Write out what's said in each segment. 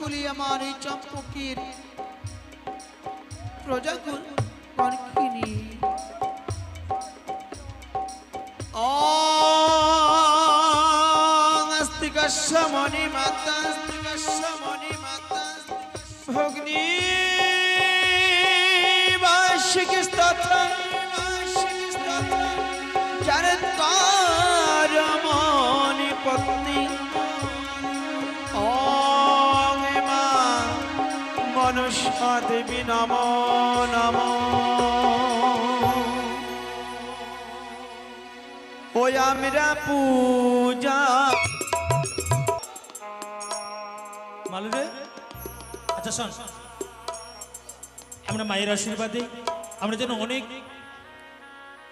সকলে আমার এই চম্পকের প্রজাগণকে নিয়ে মণি মাতা ভগ্নী মণি পত্নী মনুষ্যা দেবী নম নম ওই আমরা পূজা মালুরে আচ্ছা শোন আমরা মায়ের আশীর্বাদে আমরা যেন অনেক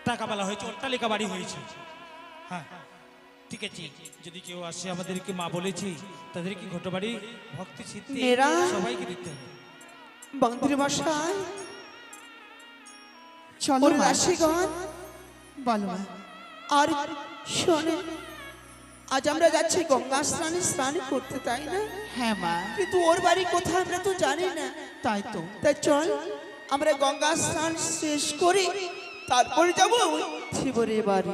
টাকা পালা হয়েছে অট্টালিকা বাড়ি হয়েছে হ্যাঁ ঠিক আছে যদি কেউ আসে আমাদেরকে মা বলেছি তাদেরকে ঘটো বাড়ি ভক্তি সিদ্ধি সবাইকে দিতে হবে মন্ত্রী মশাই চলো রাশিগণ বলো আর শোনে আজ আমরা যাচ্ছি গঙ্গা স্নান করতে তাই না হ্যাঁ মা কিন্তু ওর বাড়ি কোথায় আমরা তো জানি না তাই চল আমরা গঙ্গা স্নান শেষ করি তারপরে যাবো শিবরের বাড়ি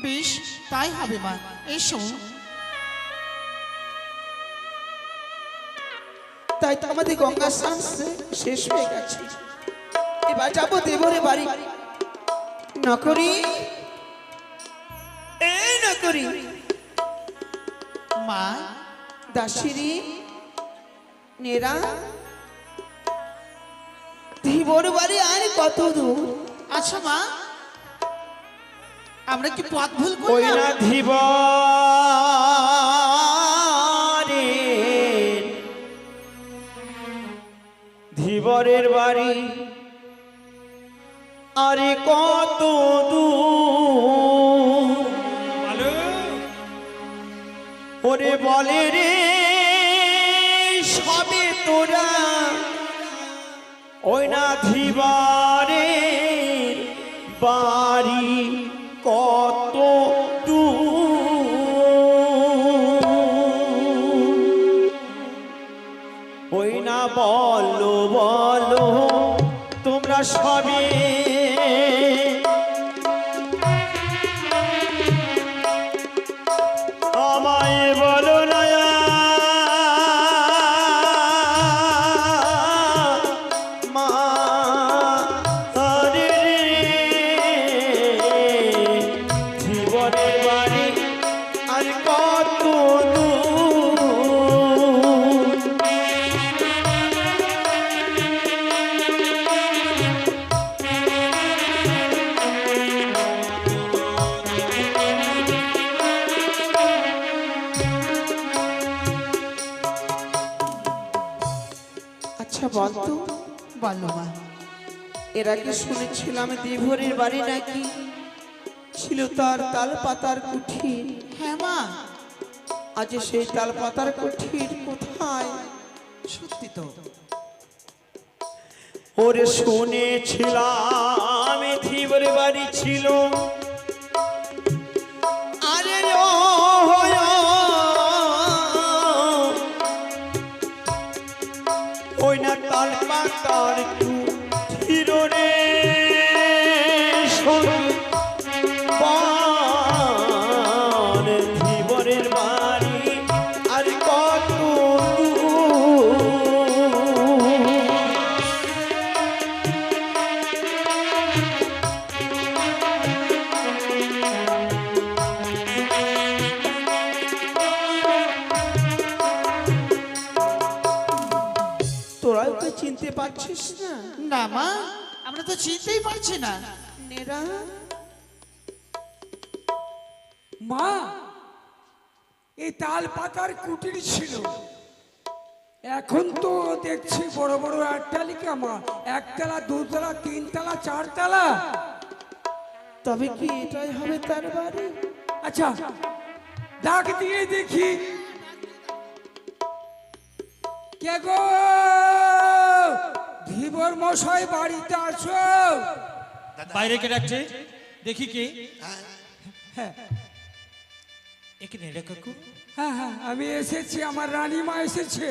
বেশ তাই হবে মা এসো তাই তো আমাদের গঙ্গা স্নান শেষ হয়ে গেছে এবার যাবো দেবরের বাড়ি নকরি এই নকরি মা দাসিরি নেরা ধীবর বাড়ি আর কত দূর আচ্ছা মা আমরা কি পথ ভুল করলাম ওই না ধীবরের বাড়ি আরে কত দূর ওরে বলে রে সবে তোরা ওই না ধীবরের বাড়ি কত ওই না বলো বলো তোমরা সবে আমায় বলো না মা জীবনের বাড়ি আর কত বলতো বলো মা এর আগে শুনেছিলাম দেবরের বাড়ি নাকি ছিল তার তাল পাতার কুঠির হ্যাঁ মা আজ সেই তাল পাতার কুঠির কোথায় সত্যি তো ওরে শুনেছিলাম দেবরের বাড়ি ছিল আরে ওই না তাল পাতার কুঠির রে ধীবরের বাড়ি আর কত তোরাও তো চিনতে পারছিস না না মা আমরা তো চিনতেই পারছি না নেরা মা এই তাল পাতার কুটির ছিল এখন তো দেখছি বড় বড় অট্টালিকা মা একতলা দুতলা তিনতলা চারতলা তবে কি এটাই হবে তার বাড়ি আচ্ছা ডাক দিয়ে দেখি কে গো ধীবর মশাই বাড়িতে আছো বাইরে কে ডাকছে দেখি কি হ্যাঁ এখানে রে কাকু হ্যাঁ হ্যাঁ আমি এসেছি, আমার রানীমা এসেছে।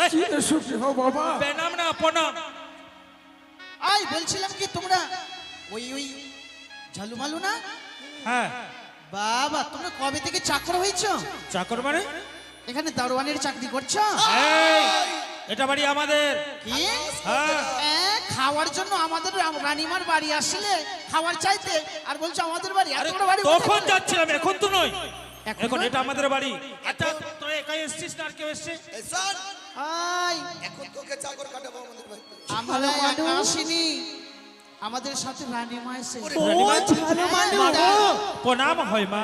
এই, কি সুখী হো বাবা। বেনাম না প্রণাম। আই বলছিলাম কি তোমরা ওই ওই ঝালুমালু না? হ্যাঁ, বাবা তোমরা কবে থেকে চাকর হয়েছো? চাকর মানে? এখানে দারোয়ানের চাকরি করছো? এই, এটা বাড়ি আমাদের। কি হ্যাঁ, খাওয়ার জন্য আমাদের রানীমার বাড়ি আসলে খাওয়ার চাইতে আর বলছো আমাদের বাড়ি? এত আরে বড় বাড়ি তখন কোথায়? যাচ্ছিলাম, এখন তো নয়। এখন এখন নয়? এটা আমাদের বাড়ি। আচ্ছা তোরা একাই এসছিস না আর কেউ এসছে? আই এখন তোকে চাকর কাটাবো আমাদের বাড়িতে। আমরা একা আসিনি, আমাদের সাথে রানীমা এসেছে। ও ঝালুমালু। প্রণাম হয় মা।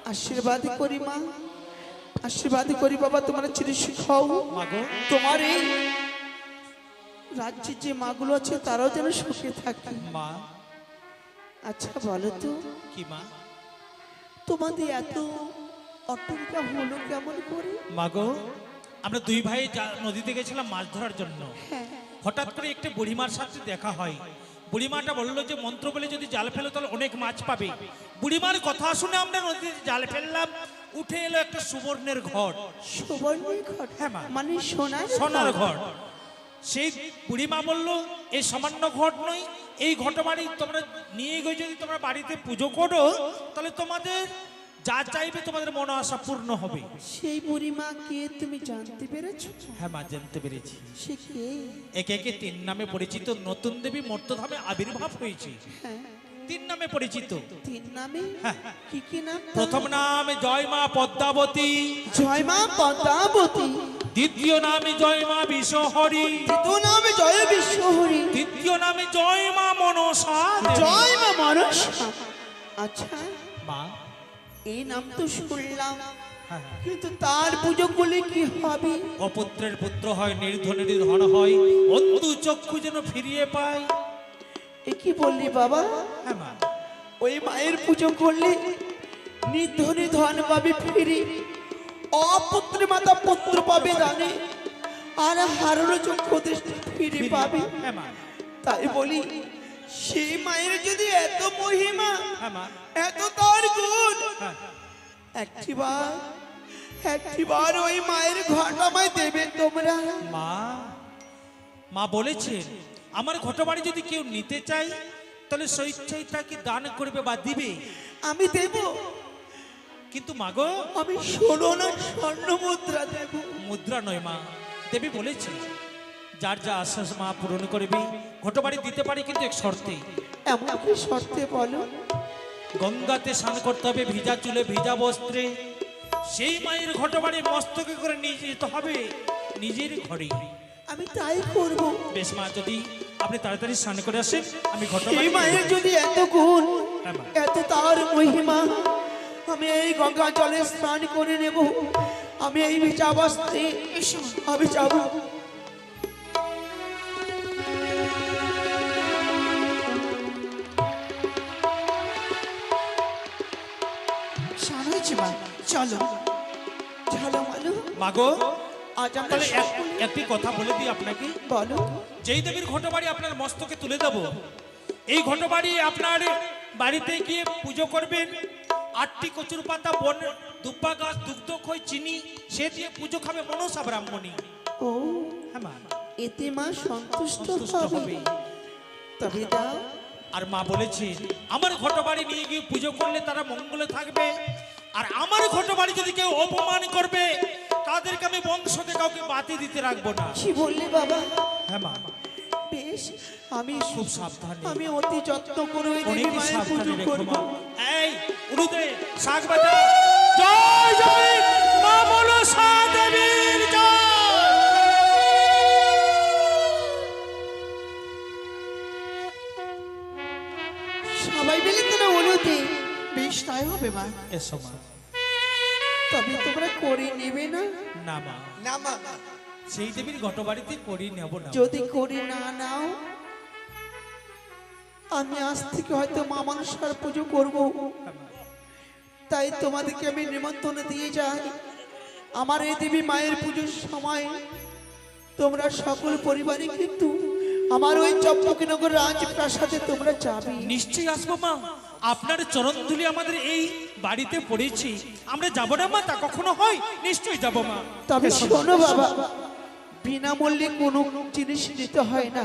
আশীর্বাদ করি মা, আশীর্বাদ করি বাবা, তোমার চিরসুখ হও। মাগো, তোমার এই রাজ্যে যে মাগুলো আছে তারাও যেন সুখে থাকে। মা। আচ্ছা বলো তো, কি মা? তোমাদের এত অট্টালিকা হলো কেমন করে? মাগো, আমরা দুই ভাই নদীতে গেছিলাম মাছ ধরার জন্য। হঠাৎ করে একটা বুড়িমার সাথে দেখা হয়। বুড়িমাটা বললো যে মন্ত্র বলে যদি জাল ফেলো তাহলে অনেক মাছ পাবে। বুড়িমার কথা শুনে আমরা নদীতে জাল ফেললাম, উঠে এলো একটা সুবর্ণের ঘর। সুবর্ণের ঘর? হ্যাঁ মা। মানে সোনার সোনার ঘর। সেই বুড়িমা বলল এই সামান্য ঘট নয়, এই ঘটবাড়ি তোমরা নিয়ে গিয়ে যদি তোমরা বাড়িতে পুজো করো তাহলে তোমাদের যা চাইবে তোমাদের মন আশা পূর্ণ হবে। সেই বুড়িমা কে তুমি জানতে পেরেছো? হ্যাঁ মা, জানতে পেরেছি। সে কে? একে একে তিন নামে পরিচিত নতুন দেবী মর্তধামে আবির্ভাব হয়েছে। হ্যাঁ, তিন নামে পরিচিত। তিন নামে? হ্যাঁ। কি কি নাম? প্রথম নাম জয় মা পদ্মাবতী, জয় মা পদ্মাবতী, দ্বিতীয় নামে জয় মা বিশ্বহরি, তৃতীয় নামে জয় বিশ্বহরি, তৃতীয় নামে জয় মা মনসা দেবী। জয় মা মনসা। আচ্ছা, মা, এই নাম তো শুনলাম, হ্যাঁ, কিন্তু তার পুজো করলে কি হবে? অপুত্রের পুত্র হয়, নির্ধনের ধন হয়, অন্ধু চক্ষু যেন ফিরিয়ে পায়। এ কি বললি বাবা? হ্যাঁ মা। ওই মায়ের পুজো করলে নির্ধনে ধন পাবে ফিরে, অপুত্রে মাতা পুত্র পাবে দানে, আর হারানো চক্ষু দৃষ্টি ফিরে পাবে। হ্যাঁ মা। তাই বলি সেই মায়ের যদি এত মহিমা, হ্যাঁ মা। এত তার গুণ, হ্যাঁ। একটিবার ওই মায়ের ঘটামায় দেবে তোমরা? মা, মা বলেছেন আমার ঘটবাড়ি যদি কেউ নিতে চায় তাহলে স্বেচ্ছায় তাকে দান করবে বা দিবে। আমি দেব, কিন্তু মাগো, আমি ষোলো না স্বর্ণ মুদ্রা দেব। মুদ্রা নয় মা, দেবী বলেছে যার যা আশ্বাস মা পূরণ করবি। ঘটবাড়ি দিতে পারি কিন্তু এক শর্তে। এমন কি শর্তে বলো? গঙ্গাতে স্নান করতে হবে ভিজা চুলে ভিজা বস্ত্রে। সেই মায়ের ঘটবাড়ি মস্তকে করে নিয়ে যেতে হবে নিজের ঘরে। আমি তাই করব। বেশ মা, যদি আপনি তাড়াতাড়ি স্নান করে আসেন আমি এই ঘটবাড়ি। মায়ের যদি এত গুণ, হ্যাঁ মা। এত তার মহিমা, আমি এই গঙ্গা জলে স্নান করে নেব। আমি এই ভিজা বস্ত্রে আমি যাব। স্নান হয়েছে মা, চলো চলো মালু। মাগো, আজ আমরা তাহলে সকলে- একটি কথা বলে দিই আপনাকে। বলো। যেই দেবীর ঘটবাড়ি আপনার মস্তকে তুলে দেব, এই ঘটবাড়ি আপনার বাড়িতে গিয়ে পুজো করবেন। 8টি কচুর পাতা, বন দুব্বা গাছ, দুগ্ধ খই, চিনি সে দিয়ে পুজো খাবে মনসা ব্রাহ্মণী। ও, হ্যাঁ মা, এতে মা সন্তুষ্ট সন্তুষ্ট হবে। হবে। তবে দাও। আর মা বলেছে আমার ঘটবাড়ি নিয়ে গিয়ে পুজো করলে তারা মঙ্গলে থাকবে। আর আমার ঘটবাড়ি যদি কেউ অপমান করবে তাদেরকে আমি বংশতে কাউকে বাতি দিতে রাখবো না। কি বললে বাবা? হ্যাঁ মা, বেশ, আমি খুব সাবধানে, আমি অতি যত্ন করে ওই দেবী অনেক মায়ের পুজো সাবধানে রেখো করব। মা। এই উড়ুদে শাক বাজা, জয় জয় মা মনসা দেবীর জয়। সবাই মিলে তোরা বলতে বেশ তাই হবে মা। এসো মা। তবে তোমরা করে নেবে না? না মা, না মা, সেই দেবীর ঘটবাড়িতে করি নেব না। যদি করে না নাও, আমি আজ থেকে হয়তো মা মনসার পুজো করব। তাই তোমাদেরকে আমি নিমন্ত্রণ দিয়ে যাই। আমার এই দেবী মায়ের পুজোর সময় তোমরা সকল পরিবারে কিন্তু আমার ওই চম্পকনগর রাজপ্রাসাদে তোমরা যাবে। নিশ্চয়ই আসবো মা, আপনার চরণধুলি আমাদের এই বাড়িতে পড়েছি, আমরা যাব না মা? তা কখনো হয়? নিশ্চয়ই যাব মা। তবে শোনো বাবা, বিনামূল্যে কোনো জিনিস দিতে হয় না।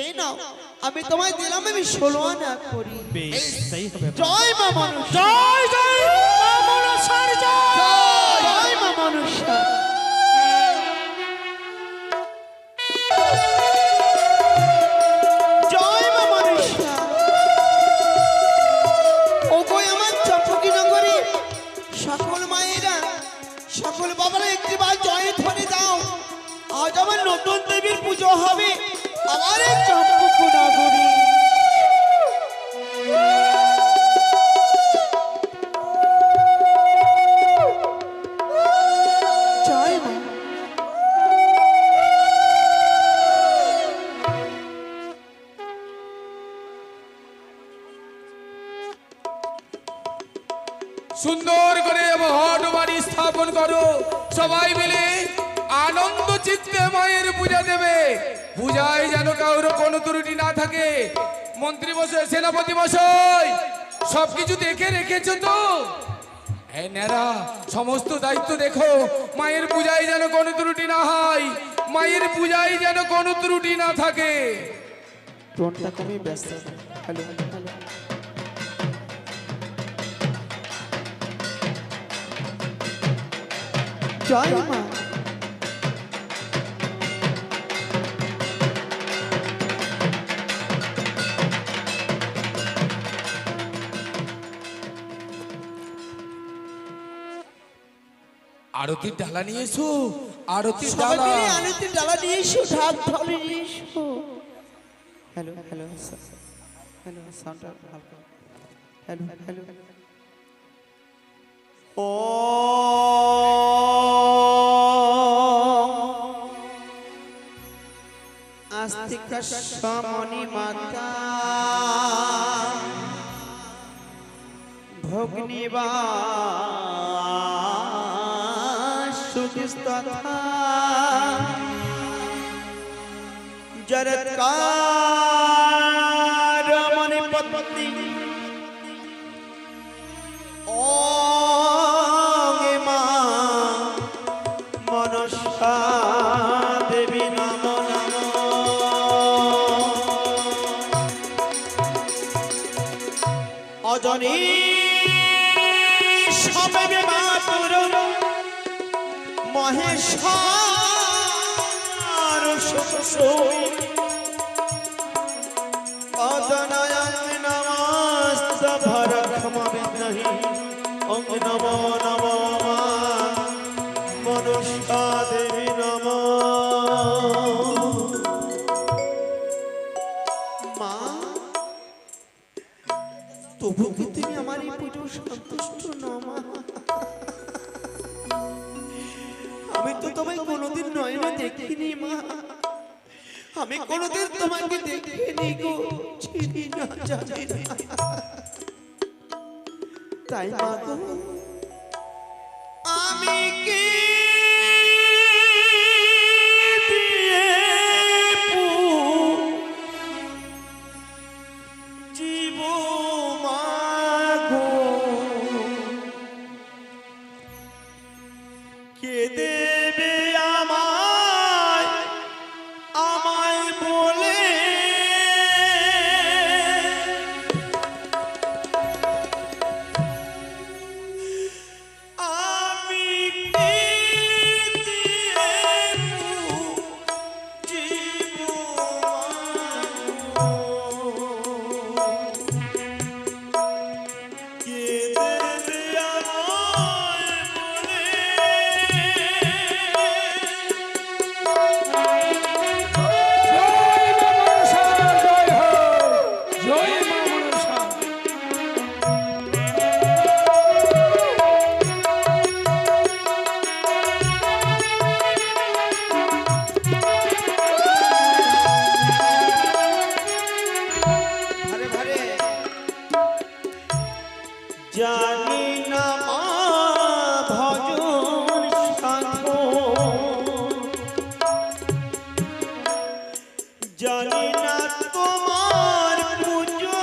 এই নাও, আমি তোমায় দিলাম, আমি 16 আনা করি। বেশ, তাই হবে। জয় মা মনসা, জয় জয় মা মনসার জয়। জয় মা মনসা। জয় মা মনসা। ওগো আমার চম্পকীনগরে সকল মায়েরা, সকল বাবারা একটিবার জয় ধ্বনি দাও। আজ আমার নতুন দেবীর পুজো হবে আমার এই চম্পকনগরে। জয় মা। সুন্দর করে ভট বাড়ি স্থাপন করো, সবাই মিলে আনন্দ চিত্তে মায়ের পূজা দেবে। পূজায় যেন কারোর কোনো ত্রুটি না থাকে। মন্ত্রী মশাই, সেনাপতি মশাই, সবকিছু দেখে রেখেছো তো? এই নেরা, সমস্ত দায়িত্ব দেখো, মায়ের পূজায় যেন কোনো ত্রুটি না হয়, মায়ের পূজায় যেন কোনো ত্রুটি না থাকে। টোনটা কমই ব্যস্ত। Hello hello. জয় মা। আরতির ডালা নিয়ে এসো, আরতির সবাই ডালা। মিলে আরতির ডালা নিয়ে এসো, ঢাক ঢোল নিয়ে এসো। হ্যালো হ্যালো হ্যালো, সাউন্ডটা হালকা। Hello hello. ও আস্তিকা সমনি মাতা ভগ্নিবা সুতিস্তথা জরৎকার মনি পত্নী ওগে মা মনসা দেবী নমো নমো। অজনী সবে মাতুর মহেশ্বর সুসুই পদনয়ন নমস্ত ভরক্ষমবিন্দহি অঙ্গ নমো নমো মা মনসা দেবী নমো। মা, তবু কি তুমি আমার এই পুজো সন্তুষ্ট নও মা? আমি তো তোমায় কোনোদিন নয়নে দেখিনি মা, আমি কোনোদিন তোমাকে দেখিনি গো, চিনি না, জানি না। তাই মা গো, আমি কি দিয়ে জীব মা গো, কে দেবে আমায় আমায় বলে? আমি কে দিয়ে জীব মা গো, কে দেবে আমায় বলে? জয় মা মনসা, জয় হো, জয় মা মনসা। ভারে ভারে জানি না মা ভজন সাধন, জানি না তোমার পুজো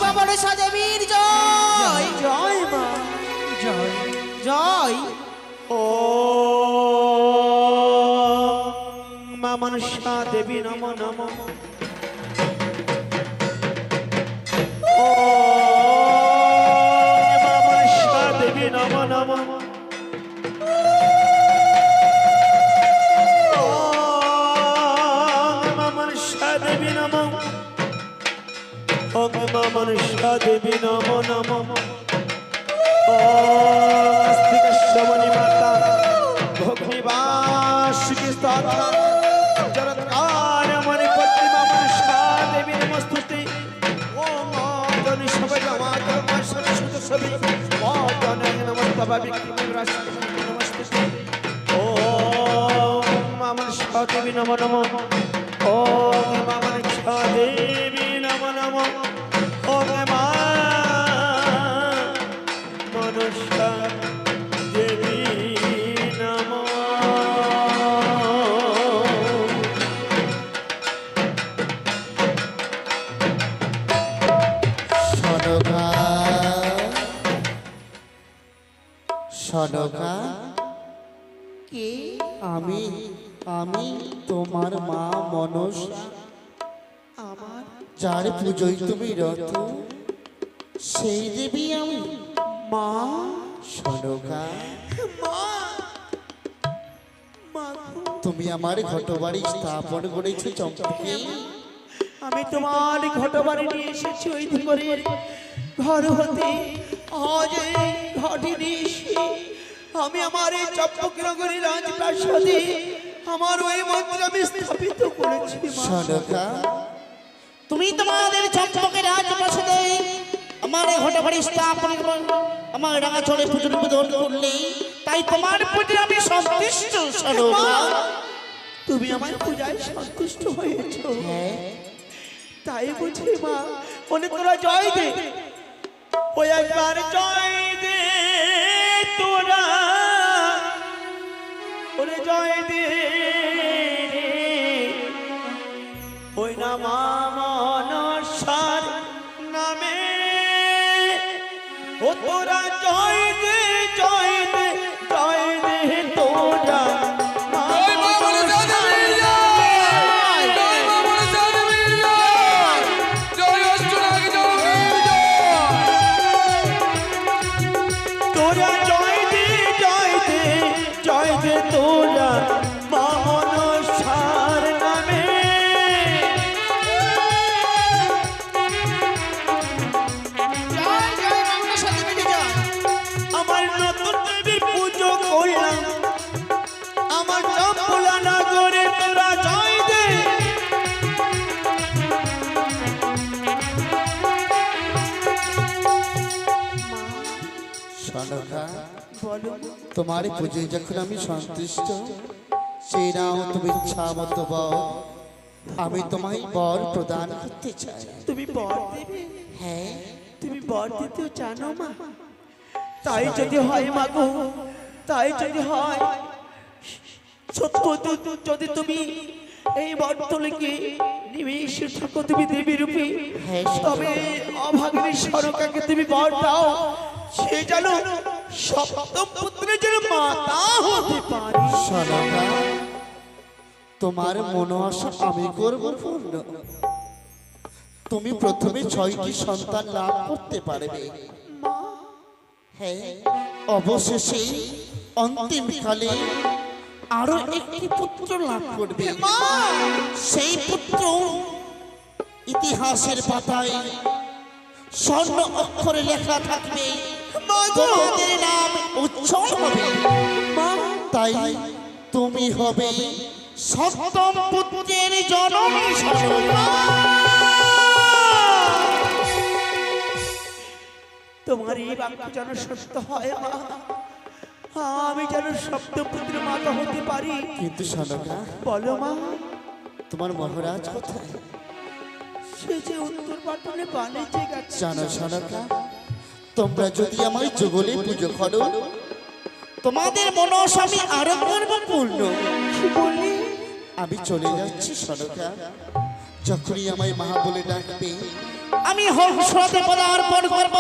মা মনসা দেবীর জয় জয় মা জয় জয় ও মা মনসা দেবী নম নম ও মা মনসা দেবী নম নম ও মা মনসা দেবী নম ও মা মনসা দেবী নম নম श्रवणी माता भोगनिवास की स्थापना जगत्कार मणि पत्नी ममनसा देवी नमस्तुते ओम जन सबै माता सरस्वती सबै माता नमस्तुते विक्रम राशि नमस्तुते ओम ममनसा देवी नमो नमो ओम ममनसा देवी नमो नमो ओम মনসা দেবী নমো সনকা সনকা কে আমি আমি তোমার মা মনসা আমার যার পুজোয় তুমি রত সেই দেবী আমি মা সনকা মা মা তুমি আমার ঘটবাড়ি স্থাপন করেছো চম্পকে আমি তোমার ঘটবাড়ি নিয়ে এসেছি ওই ঘরের ঘর হতে আজ এই ঘটে নিয়ে এসে আমি আমার এই চম্পকনগরের রাজপ্রাসাদে আমার ওই মন্দির আমি স্থাপিত করেছি মা। সনকা তুমি তোমাদের চম্পকের রাজপ্রাসাদে আমার ঘটা বাড়ি স্থাপন আমার রাঙা চড়ে পুজোর উদ্বোধন করলে তাই তোমার প্রতি আমি সন্তুষ্ট সনকা তুমি আমার পূজায় সন্তুষ্ট হয়েছ তাই বুঝি মা মনে তোরা জয় দে ওই একবার জয় দে তোরা ওরে জয় দে ওই না মা মনসার নামে ও তোরা জয় দে জয় দে জয় দে তোরা মা জয় মা মনসা দেবীর জয়! জয় মা মনসা দেবীর জয়! জয় অষ্টনাগ জননীর জয়! তোরা জয় দে জয় দে জয় দে তোরা মা মনসার নামে জয় জয় মা মনসা দেবীর জয় আমার নতুন দেবীর পুজো করলাম আমার চম্পলা নগরে তোরা জয় দে সনকা বলো তোমার পুজোয় যখন আমি সন্তুষ্ট সেই নাও তুমি ইচ্ছা মতো বল আমি তোমায় বর প্রদান করতে চাই তুমি বর দেবে হ্যাঁ তুমি বর দিতেও জানো মা তাই যদি হয় মা গো তাই যদি হয় সত্য যদি তুমি এই বর্তলকে নিমেষে থাকো তুমি দেবী রূপে হ্যাঁ, তবে অভাগিনী সরকাকে তুমি বর দাও সে যেন সপ্তম পুত্রের যেন মাতা হতে পারে সনকা তোমার মনো আশা আমি করব পূর্ণ তুমি প্রথমে 6টি সন্তান লাভ করতে পারবে হ্যাঁ অবশেষে অন্তিমকালে আরো একটি পুত্র লাভ করবে সেই পুত্র ইতিহাসের পাতায় স্বর্ণ অক্ষরে লেখা থাকবে তোমাদের নাম উজ্জ্বল হবে তাই তুমি হবে সপ্তম পুত্রের জননী সনকা তোমার এই বাক্য যেন সত্য হয় মা আমি যেন সপ্তপুত্র মাতা হতে পারি কিন্তু সনকা বলো মা তোমার মহারাজ কোথায় সে যে উত্তর পাটনে বাণিজ্যে গেছে জানো সনকা তোমরা যদি আমায় যুগলে পুজো করো তোমাদের মনস্বামী আরো করব পূর্ণ কি বললি আমি চলে যাচ্ছি সনকা যখনই আমায় মা বলে ডাকবে আমি হংসরাতে পদার্পণ করব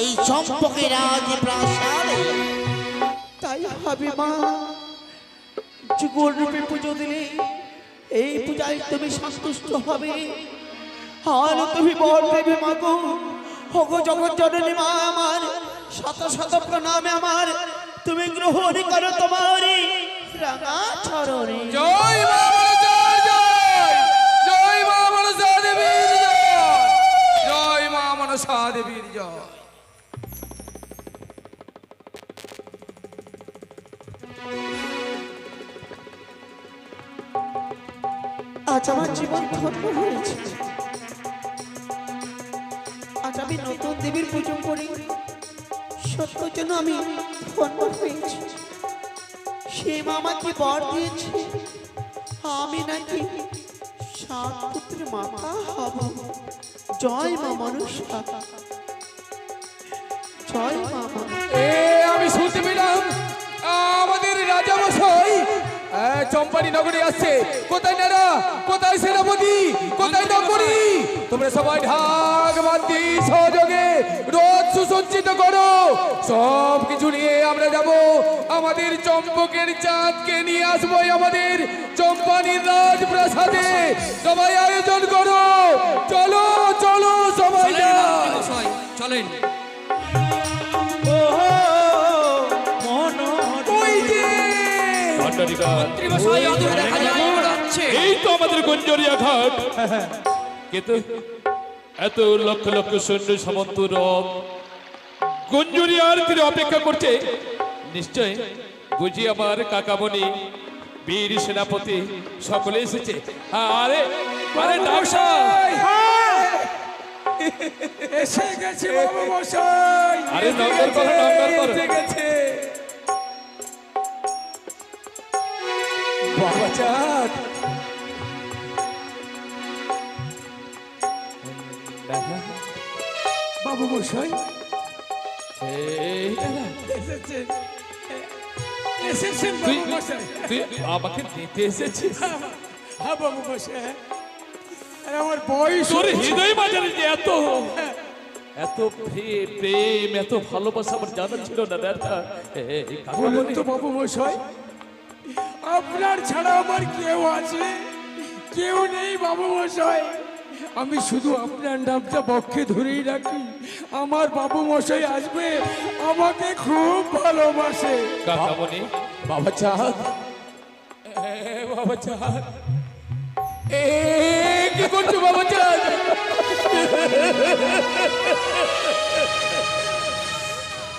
এই চম্পকের রাজপ্রাসাদে। তাই হবে মা, যুগল রূপে পুজো দিলে এই পূজায় তুমি সন্তুষ্ট হবে। আর তুমি বর দেবে মা গো, হগো জগৎ জননী মা আমার, শত শত প্রণামে আমার তুমি গ্রহণ করো তোমার রাঙা চরণে। জয় মা মনসা জয়, জয় মা মনসা দেবীর জয়, জয় মা মনসা দেবীর জয়। আজ আমার জীবন ধন্য হয়েছে। আজ আমি নতুন দেবীর পুজো করি, সত্য যেন আমি ধন্য হয়েছি। সে মা আমাকে বর দিয়েছে আমি নাকি 7 পুত্রের মাতা হব। জয় মা মনসা, জয় মা মনসা। আমি শুনতে পেলাম আমাদের রাজা মশাই চম্পানি নগরে আসছে। কোথায় নেরা, কোথায় সেনাপতি, কোথায় নগরী? তোমরা সবাই ঢাক বাঁধি সহযোগে রথ সুসজ্জিত করো। সব কিছু নিয়ে আমরা যাব আমাদের চম্পকের চাঁদকে নিয়ে আসবো আমাদের চম্পানির রাজপ্রাসাদে। সবাই আয়োজন করো, চলো চলো সবাই চলেন। এই তো আমাদের গঞ্জরিয়া ঘাট, কিন্তু এত লক্ষ লক্ষ সৈন্য সামন্ত রথ গঞ্জরিয়ার তীরে অপেক্ষা করছে। নিশ্চয় বুঝি আমার কাকামণি বীর সেনাপতি সকলে এসেছে। আরে আরে ডাকসাই, এসে গেছে বাবু মশাই, আরে নমস্কার করো, নমস্কার করো। এসে গেছে বাবা চাঁদ। বাবু মশাই এসেছেন, এসেছেন বাবু মশাই। তুই আমাকে নিতে এসেছিস? হ্যাঁ বাবু মশাই, আরে আমার বয়স তোর হৃদয় বাজারে যে এত এত প্রেম এত ভালোবাসা আমার জানা ছিল না দাদা। বলুন তো বাবু মশাই, আপনার ছাড়া আমার কেউ আছে? কেউ নেই বাবু মশাই। আমি শুধু আপনার নামটা বক্ষে ধরেই রাখি। আমার বাবু মশাই আসবে, আমাকে খুব ভালোবাসে। কাকামণি, বাবা চাঁদ, বাবা চাঁদ, কি করছো বাবা চাঁদ?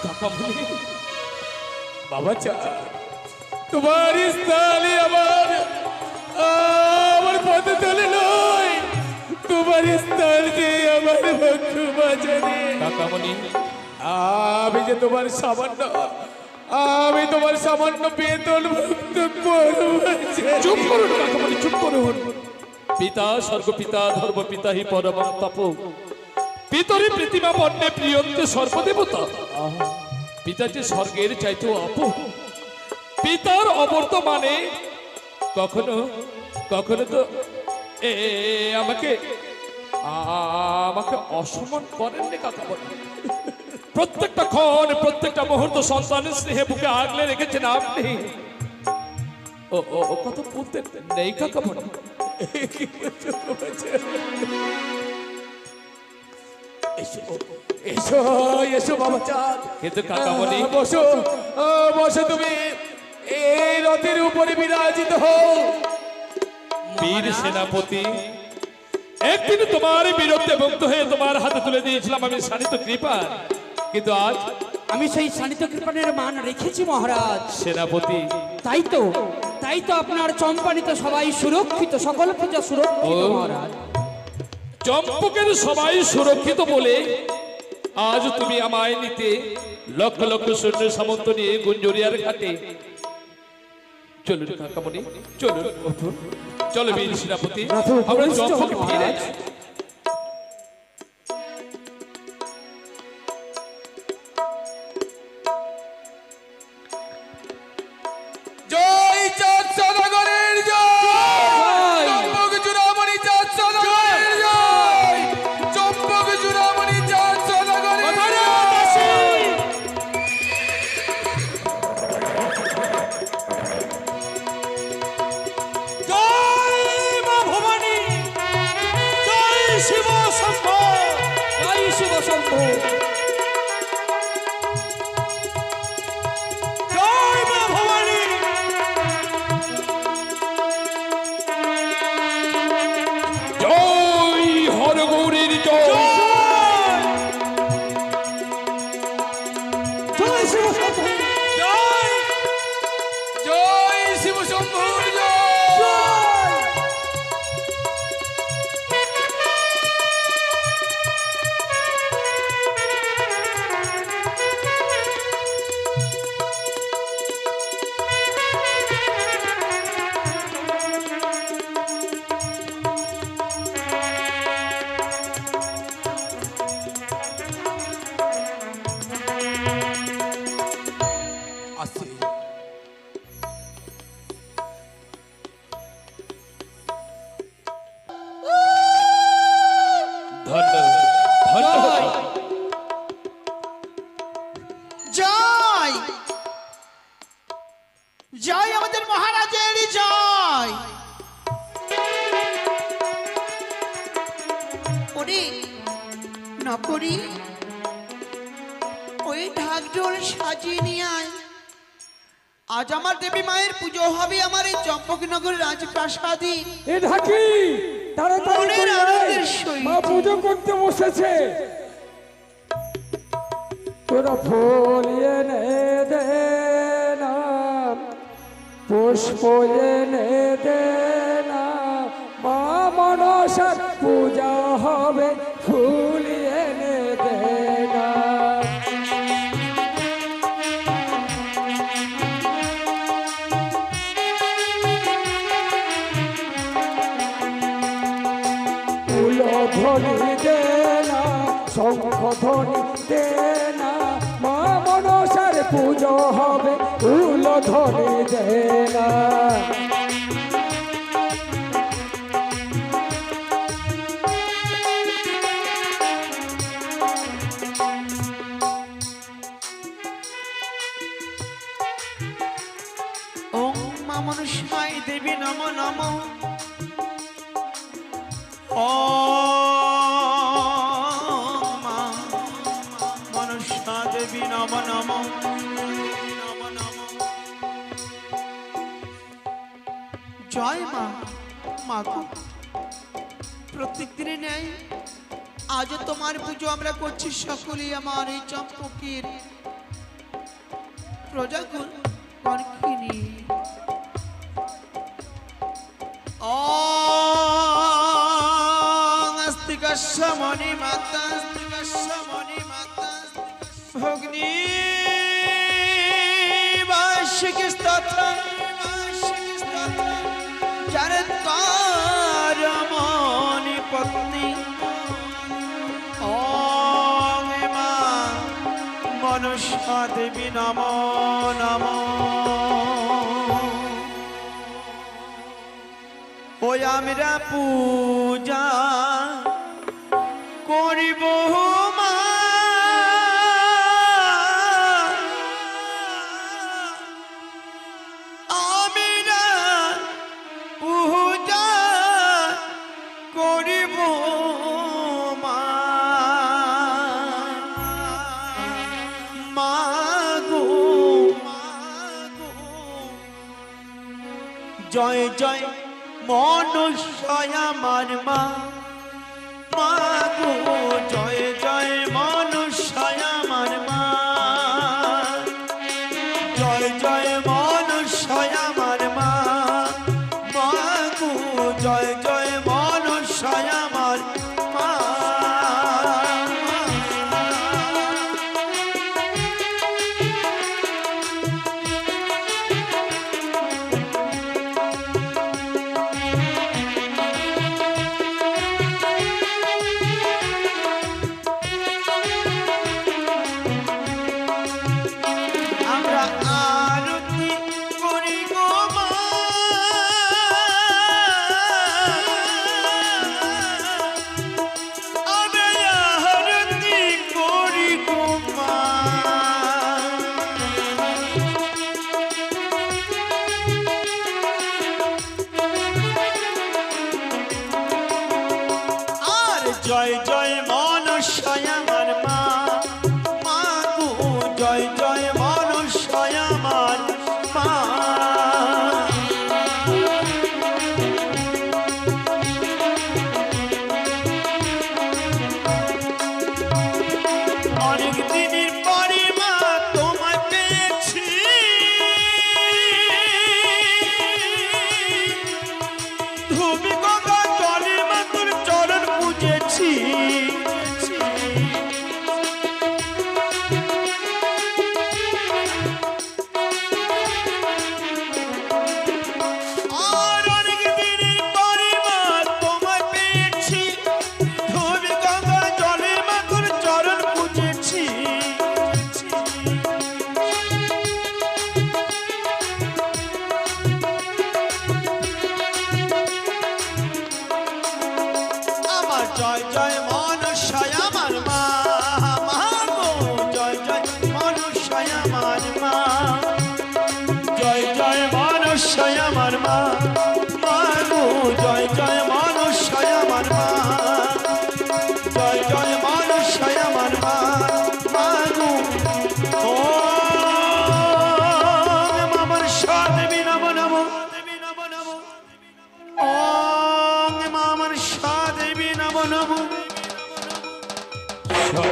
কাকামণি, বাবা চাঁদ, তোমার স্থানে আমার আমার পথে চলে নয়, তোমার স্থান যে আমার বক্ষ বাজারে। কাকামণি, আমি যে তোমার সামান্য, আমি তোমার সামান্য বেতন ভুক্ত করব। চুপ করুন কাকামণি, চুপ করুন। পিতা স্বর্গপিতা ধর্ম পিতা হি পরম তপ, পিতরি প্রতিমা বন্যে প্রিয়ন্তে সর্বদেবতা। পিতা যে স্বর্গের চাইতেও অপ, পিতার অবর্তমানে কখনো কখনো তো আমাকে আমাকে অসম্মান করেননি কাকামণি। প্রত্যেকটা ক্ষণ প্রত্যেকটা মুহূর্ত সন্তানের স্নেহে বুকে আগলে রেখেছেন আপনি। ও কত বলতে নেই কাকামণি। এসো এসো বাবা চাঁদ, কিন্তু কাকামণি, বসো বসো, তুমি এই রথের উপরে বিরাজিত হও। বীর সেনাপতি, একদিন তোমার বীরত্বে মুগ্ধ হয়ে তোমার হাতে তুলে দিয়েছিলাম আমি শানিত কৃপা, কিন্তু আজ আমি সেই শানিত কৃপানের মান রেখেছি মহারাজ। সেনাপতি, তাই তো আপনার চম্পানিতে সবাই সুরক্ষিত, সকল প্রজা সুরক্ষিত ও। মহারাজ। চম্পকের সবাই সুরক্ষিত বলে আজ তুমি আমায় নিতে লক্ষ লক্ষ সৈন্য সামন্ত নিয়ে গুঞ্জরিয়ার ঘাটে। চলুন কাকামণি, চলুন, চলো বীর সেনাপতি, আমরা চম্পকে ফিরে যাই। জয় চাঁদ সদাগরের জয়, চম্পক চূড়ামণি চাঁদ সদাগরের জয়, চম্পক জয় মা ভবানী। জয় হরগৌরীর জয়। জয় শিব শম্ভু। জয় জয় শিব শম্ভুর জয়। আসছে ধন্য ধন্য জয় জয় আমাদের মহারাজের জয়। ওরে নকরি ওই ঢাকঢোল সাজিয়ে নিয়ে আয়। আজ আমার দেবী মায়ের পুজো হবে আমার এই চম্পকনগর রাজপ্রাসাদে। এ ঢাকি তাড়াতাড়ি মনের করে আয়। আনন্দের সহিত। মা পুজো করতে বসেছে। তোরা ফুল এনে দে না, পুষ্প এনে দে না, মা মনসার পূজা হবে, ফুল এনে দে না। ফুল ধ্বনি দে না, শঙ্খ ধ্বনি দে না, মা মনসার পুজো হবে, ফুল ধ্বনি দে না। ওম মা মনসাই দেবী নম নম। ওম মা মনসা দেবী নম নম নম নম। জয় মা। মা গো, প্রত্যেক দিনে নেয় আজও তোমার পুজো আমরা করছি সকলেই আমার এই চম্পকের প্রজাকুল কর্কিনী। মণি মাতা মণি মাতা ভগ্নি বার্ষিক স্তোত্র চরৎকার মণি পত্নী। ওম মা মনসা দেবী নমো নমো। ওই আমরা পূজা করিব মা, আমরা পূজা করিব মা। মা গো জয় জয় মনসায় আমার মা। মা গো জয় জয় মনসায় আমার মা। জয় জয় মনসায় আমার মা। মা গো জয় জয় মনসায় আমার মা।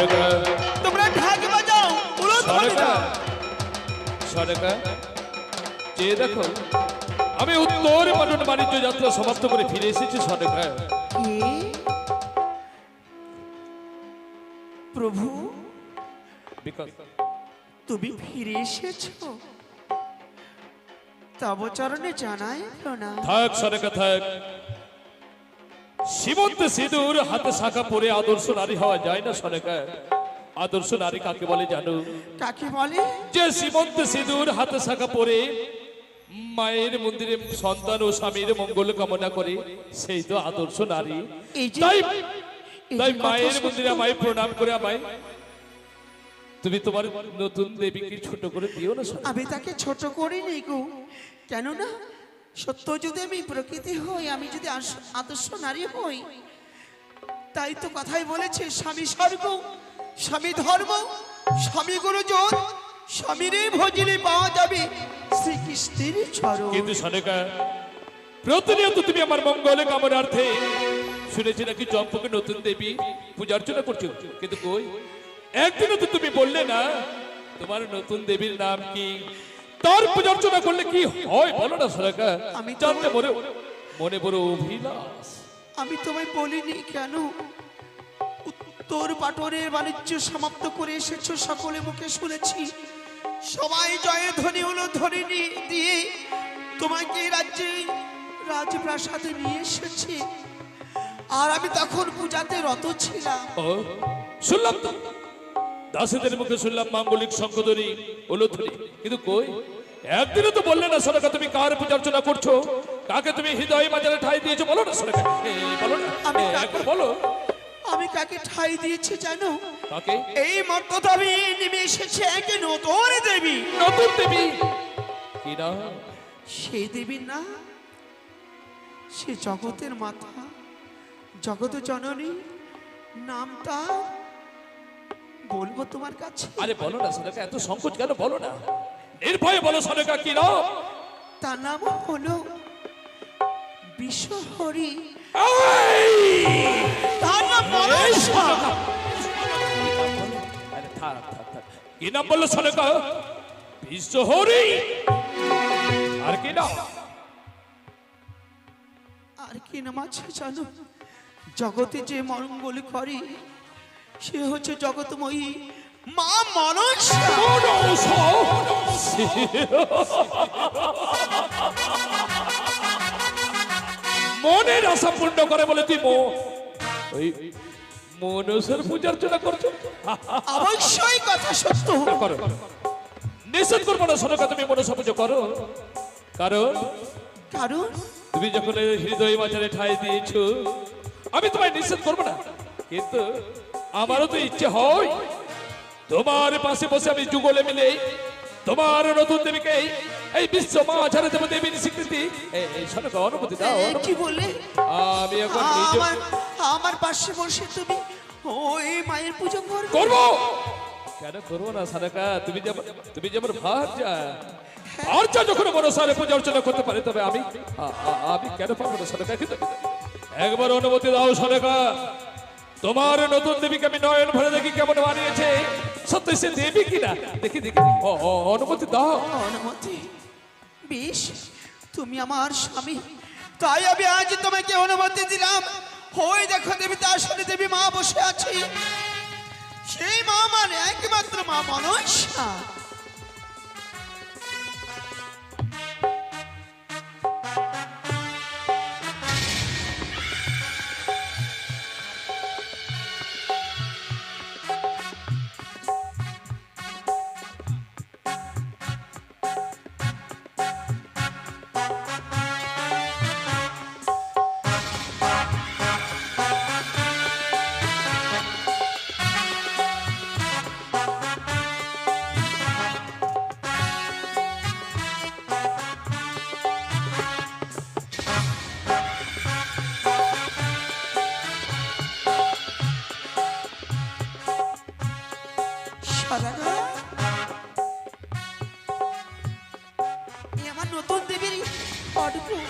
সরেকা তোমরা ঢাক বাজাও, উলুদ সরেকা বাজাও। সরেকা চেয়ে দেখো, আমি উত্তর পাটন বাণিজ্য যাত্রা সমাপ্ত করে ফিরে এসেছি সরেকা। কে? প্রভু, বিকজ তুমি ফিরে এসেছো, তব চরণে জানাই প্রণাম। থাক সরেকা থাক। সীমন্ত সিঁদুর হাতে শাখা পরে আদর্শ নারী হওয়া যায় না সরেকা। আদর্শ নারী কাকে বলে জানো? কাকে বলে? যে সীমন্ত সিঁদুর হাতে শাখা পরে মায়ের মন্দিরে সন্তান ও স্বামীর মঙ্গল কামনা করে, সেই তো আদর্শ নারী। এই যে তাই এই তাই যে মায়ের কথা মন্দিরে আমায় প্রণাম করে আমায় তুমি তোমার নতুন দেবীকে ছোট করে দিও না সরেকা। আমি তাকে ছোট করিনি গো, কেননা সত্য যদি আমি প্রকৃতি হই, আমি যদি আদর্শ নারী হই, তাই তো কথাই বলেছে স্বামী স্বর্গ, স্বামী ধর্ম, স্বামী গুরুজন, স্বামীরে ভজিলে পাওয়া যাবে শ্রীকৃষ্ণের চরণ। কিন্তু সনেকা, প্রতিনিয়ত তুমি আমার মঙ্গল কামনার্থে শুনেছি নাকি চম্পকে নতুন দেবী পূজা অর্চনা করছো, কিন্তু কই একদিনও তো তুমি বললে না তোমার নতুন দেবীর নাম কি, তার পূজা অর্চনা করলে কি হয় বলো না সনেকা। আমি তো- জানতে মনে বড় অভিলাষ। আমি তোমায় বলিনি কেন? উত্তর পাটনের বাণিজ্য সমাপ্ত করে এসেছো, সকলে মুখে শুনেছি, সবাই জয়ে ধ্বনি হলো, ধ্বনি দিয়ে তোমাকে রাজ্যে রাজপ্রাসাদে নিয়ে এসেছে, আর আমি তখন পূজাতে রত ছিলাম। ও শুনলাম তো, দাসীদের মুখে শুনলাম মাঙ্গলিক শঙ্খধ্বনি ওলধ্বনি, কিন্তু কই একদিনও তো বললে না সনেকা তুমি কার পূজা অর্চনা করছো, কাকে তুমি হৃদয় মাঝারে ঠাঁই দিয়েছো বলো না সনেকা। বলো না, আমি একবার বলো আমি কাকে ঠাই দিয়েছি জানো? কাকে? এই মর্তধামে নেমে এসেছে এক নতুন দেবী। নতুন দেবী কি না? সেই দেবী না, সে জগতের মাতা, জগত জননী, নামটা বলবো তোমার কাছে? আরে বলো না সনেকা, এত সংকোচ কেন, বলো না, নির্ভয়ে বলো সনেকা কি না? তার নাম হলো বিশ্বহরি। তার নাম মনসা। আরে থাক থাক থাক, কি নাম বললো সনেকা? বিশ্বহরি। আর কি না? আর কি নাম আছে জানো? জগতে যে মঙ্গল করে সে হচ্ছে জগৎময়ী মা মনসা। মনের আশা পূর্ণ করে বলে তুই ওই মনসার পূজা অর্চনা করছো? অবশ্যই কথা সত্য। করো, নিষেধ করবো না সনেকা, তুমি মনসা পুজো করো, কারণ কারণ তুমি যখন এই হৃদয় মাঝারে ঠাঁই দিয়েছো আমি তোমায় নিষেধ করবো না, কিন্তু আমারও তো ইচ্ছে হয় তোমার পাশে বসে আমি যুগলে মিলে তোমার নতুন দেবীকে এই বিশ্ব মাঝারে দেব দেবীর স্বীকৃতি। এই সনেকা অনুমতি দাও। কি বলে? আমি এখন নিজে আমার পাশে বসে তুমি ওই মায়ের পুজো করবে? করবো, কেন করবো না সনেকা? তুমি যেমন ভার্যা, ভার্যা যখন মনসারে পূজা অর্চনা করতে পারে, তবে আমি কেন পারবো না সনেকা? কিন্তু একবার অনুমতি দাও সনেকা, তোমার নতুন দেবীকে আমি নয়ন ভরে দেখি কেমন বানিয়েছে, সত্যি সে দেবী কিনা দেখি দেখি। অনুমতি দাও। অনুমতি? বেশ, তুমি আমার স্বামী, তাই আমি আজ তোমাকে অনুমতি দিলাম। ওই দেখো দেবী, তার সাথে দেবী মা বসে আছে, সেই মা মানে একমাত্র মা মনসা। আমার নতুন দেবীর অদ্ভুত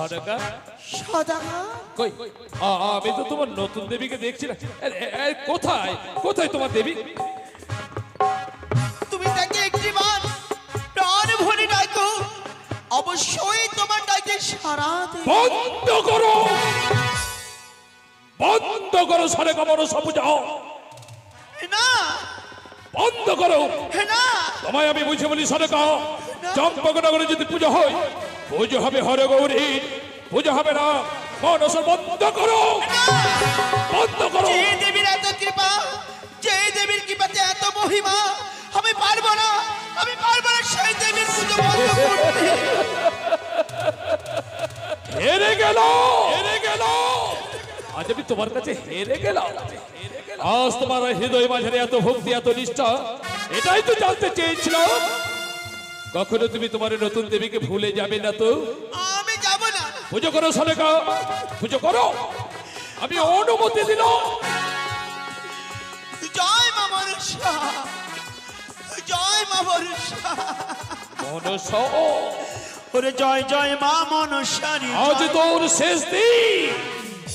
সরেকা সদাগর কই আমি তো তোমার নতুন দেবীকে দেখছি না কোথায় কোথায় তোমার দেবী তুমি তাকে একটিবার প্রাণ ভরে ডাকো, অবশ্যই তোমার ডাকে সাড়া দেবে। বন্ধ করো সরেকা মনসা পূজা না বন্ধ করো না, তোমায় আমি বুঝে বলি সরেকা চম্পকনগরে যদি পুজো হয় পুজো হবে হরে গৌরী পুজো হবে না মনসা বন্ধ করো বন্ধ করো যে দেবীর এত কৃপা, যে দেবীর কৃপাতে এত মহিমা, আমি পারবো না সেই দেবীর পুজো বন্ধ করতে। হেরে গেল আজ আমি তোমার কাছে হেরে গেলাম আজ তোমার হৃদয় মাঝে এত ভক্তি এত নিষ্ঠা এটাই তো জানতে চেয়েছিলাম কখনো তুমি তোমার নতুন দেবীকে ভুলে যাবে না তো আমি যাব না। পুজো করো সনেকা পুজো করো আমি অনুমতি দিলাম জয় মা মনসা, জয় মা মনসা, মনসা ওরে জয় জয় মা মনসারি, আজ তোর শেষ দিন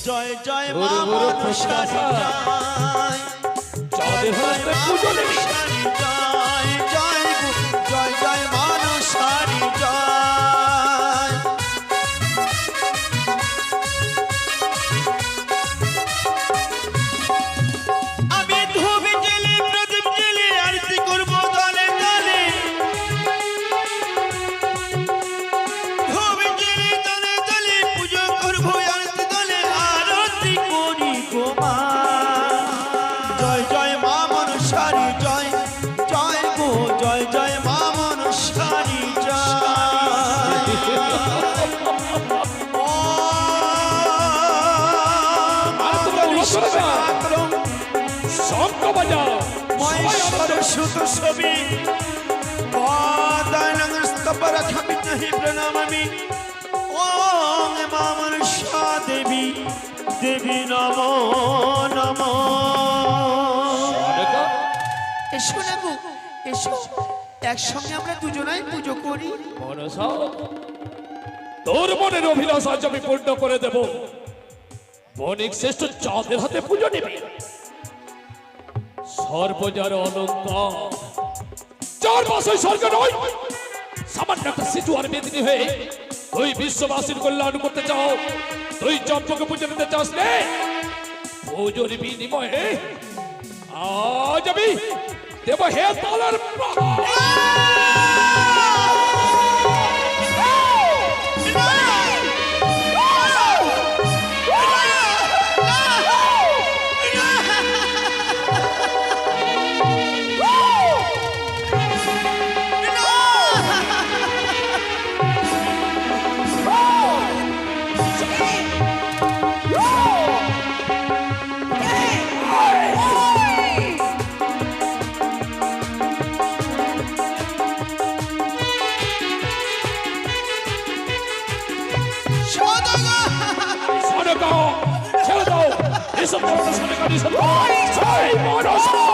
জয় জয় মা ওরে মনসারি, জয় চাঁদের হাতে পুজো নেবে মনসারি, জয় জয় জয় জয় মনসারি, জয়। আমি ধূপ জেলে প্রদীপ জেলে আরতি করবো দলে দলে, ধূপ জেলে দলে দলে পুজো করবো আরতি দলে, আরতি করি গো মা। জয় জয় মা মনসারি, জয় জয় গো জয় জয় মা মনসারি, জয়। আর তোমরা উলট করবে না। শঙ্খ বাজাও সবাই আমাদের সুত ছবি স্তপরখামি নাহি প্রণামামি, ওং মা মনসা দেবী দেবী নমো নমো। সনেকা এসো না গো এসো, একসঙ্গে আমরা দুজনাই পুজো করি। মনসা তোর মনের অভিলাষ আজ আমি পূর্ণ করে দেব বণিক শ্রেষ্ঠ চাঁদের হাতে পুজো নেবে সর্বজার অলঙ্কার চার মাস ওই স্বর্গ নয় সামান্য একটা শিশু আর মেদিনী হয়ে তুই বিশ্ববাসীর কল্যাণ করতে চাও তুই চম্পকে পুজো নিতে চাস নে পুজোর বিনিময়ে আজ আমি দেব হে তালার ছেড়ে দাও এসব সনেকা নিষেধ করো। জয় মনসা